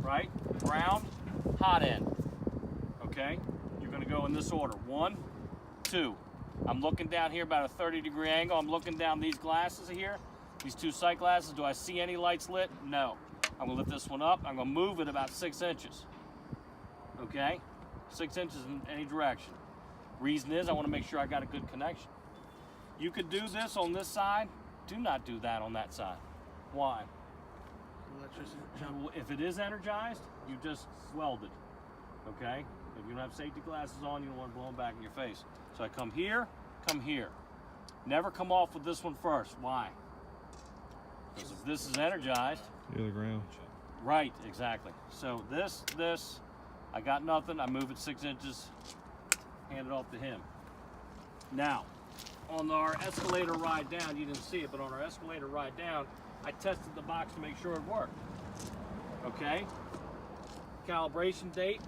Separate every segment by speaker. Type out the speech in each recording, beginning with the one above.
Speaker 1: right? Ground, hot end. Okay? You're going to go in this order. 1, 2. I'm looking down here about a 30-degree angle. I'm looking down these glasses here, these two sight glasses. Do I see any lights lit? No. I'm going to lift this one up. I'm going to move it about 6 inches. Okay? 6 inches in any direction. Reason is I want to make sure I got a good connection. You could do this on this side. Do not do that on that side. Why? If it is energized, you just welded. Okay? If you don't have safety glasses on, you don't want to blow them back in your face. So I come here, come here. Never come off with this one first. Why? Because if this is energized.
Speaker 2: The other ground.
Speaker 1: Right, exactly. So this, I got nothing. I move it 6 inches, hand it off to him. Now, on our escalator ride down, you didn't see it, but on our escalator ride down, I tested the box to make sure it worked. Okay? Calibration date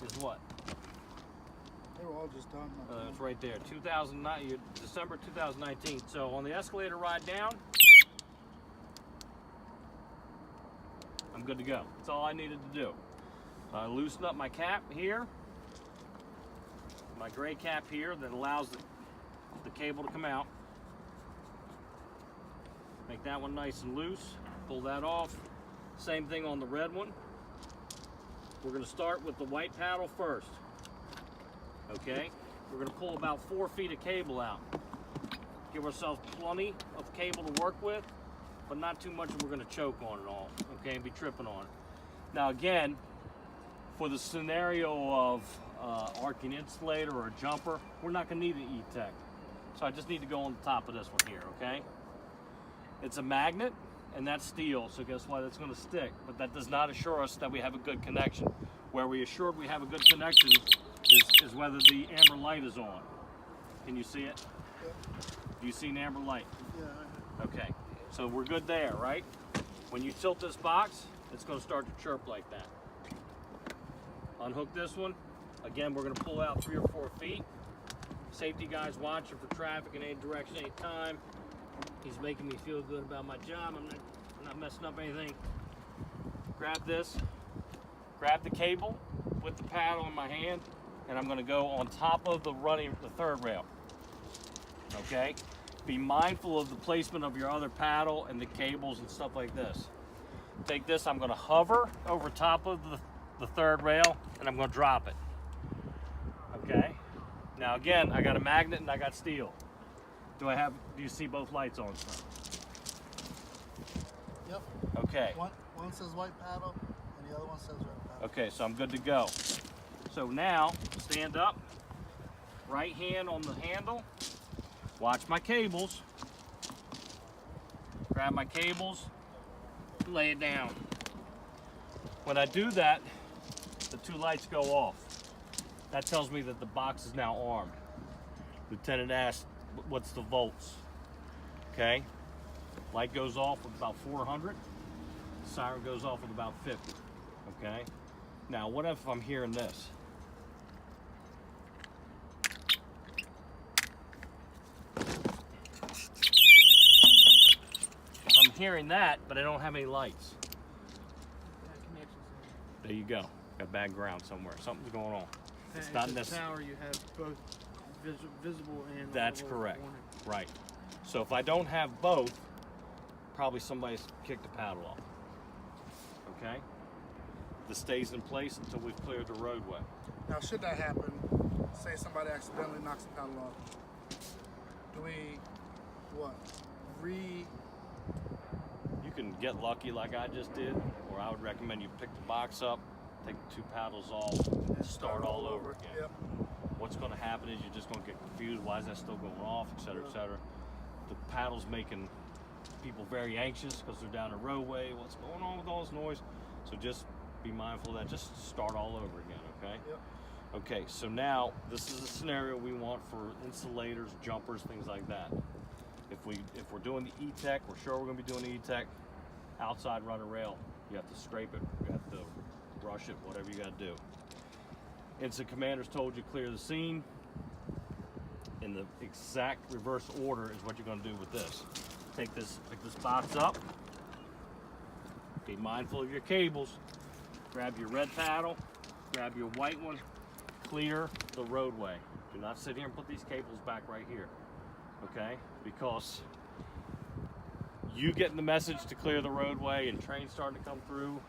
Speaker 1: is what?
Speaker 3: They were all just done.
Speaker 1: It's right there, December 2019. So on the escalator ride down, I'm good to go. That's all I needed to do. I loosened up my cap here, my gray cap here that allows the cable to come out. Make that one nice and loose. Pull that off. Same thing on the red one. We're going to start with the white paddle first. Okay? We're going to pull about 4 feet of cable out. Give ourselves plenty of cable to work with, but not too much we're going to choke on it all, okay, and be tripping on it. Now again, for the scenario of arcing insulator or a jumper, we're not going to need an E-Tech. So I just need to go on the top of this one here, okay? It's a magnet, and that's steel, so guess what? It's going to stick, but that does not assure us that we have a good connection. Where we assured we have a good connection is whether the amber light is on. Can you see it?
Speaker 3: Yep.
Speaker 1: Do you see an amber light?
Speaker 3: Yeah.
Speaker 1: Okay, so we're good there, right? When you tilt this box, it's going to start to chirp like that. Unhook this one. Again, we're going to pull out 3 or 4 feet. Safety guy's watching for traffic in any direction, any time. He's making me feel good about my job. I'm not messing up anything. Grab this. Grab the cable with the paddle in my hand, and I'm going to go on top of the third rail. Okay? Be mindful of the placement of your other paddle and the cables and stuff like this. Take this, I'm going to hover over top of the third rail, and I'm going to drop it. Okay? Now again, I got a magnet and I got steel. Do you see both lights on?
Speaker 3: Yep.
Speaker 1: Okay.
Speaker 3: One says white paddle and the other one says red paddle.
Speaker 1: Okay, so I'm good to go. So now, stand up, right hand on the handle, watch my cables, grab my cables, lay it down. When I do that, the 2 lights go off. That tells me that the box is now armed. Lieutenant asked, what's the volts? Okay, light goes off with about 400, siren goes off with about 50. Okay, now what if I'm hearing this? I'm hearing that, but I don't have any lights. There you go. Got bad ground somewhere. Something's going on.
Speaker 4: It's
Speaker 1: not
Speaker 4: the
Speaker 1: necessary.
Speaker 4: tower, you have both visible and
Speaker 1: That's
Speaker 4: audible
Speaker 1: correct.
Speaker 4: warning.
Speaker 1: Right. So if I don't have both, probably somebody's kicked the paddle off. Okay? This stays in place until we've cleared the roadway.
Speaker 3: Now, should that happen, say somebody accidentally knocks the paddle off, do we,
Speaker 1: You can get lucky like I just did, or I would recommend you pick the box up, take the 2 paddles off, and start all over again.
Speaker 3: Yep.
Speaker 1: What's going to happen is you're just going to get confused. Why is that still going off, et cetera, et cetera. The paddle's making people very anxious because they're down the roadway. What's going on with all this noise? So just be mindful of that. Just start all over again, okay?
Speaker 3: Yep.
Speaker 1: Okay, so now this is a scenario we want for insulators, jumpers, things like that. If we're doing the E-Tech, we're sure we're going to be doing the E-Tech, outside run a rail, you have to scrape it, you have to brush it, whatever you got to do. Incident commanders told you clear the scene. In the exact reverse order is what you're going to do with this. Pick this box up, Be mindful of your cables. Grab your red paddle, grab your white one, clear the roadway. Do not sit here and put these cables back right here, okay? Because you getting the message to clear the roadway and trains starting to come through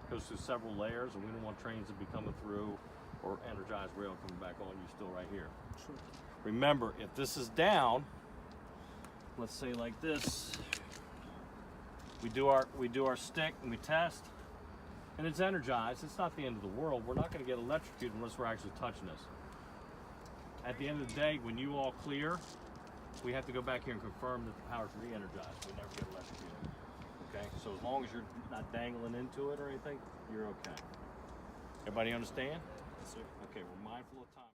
Speaker 1: goes through several layers, and we don't want trains to be coming through or energized rail coming back on you still right here.
Speaker 3: Sure.
Speaker 1: Remember, if this is down, let's say like this, we do our stick and we test, and it's energized. It's not the end of the world. We're not going to get electrocuted unless we're actually touching this. At the end of the day, when you all clear, we have to go back here and confirm that the power's re-energized. We never get electrocuted. Okay? So as long as you're not dangling into it or anything, you're okay. Everybody understand?
Speaker 3: Yes, sir.
Speaker 1: Okay, we're mindful of time.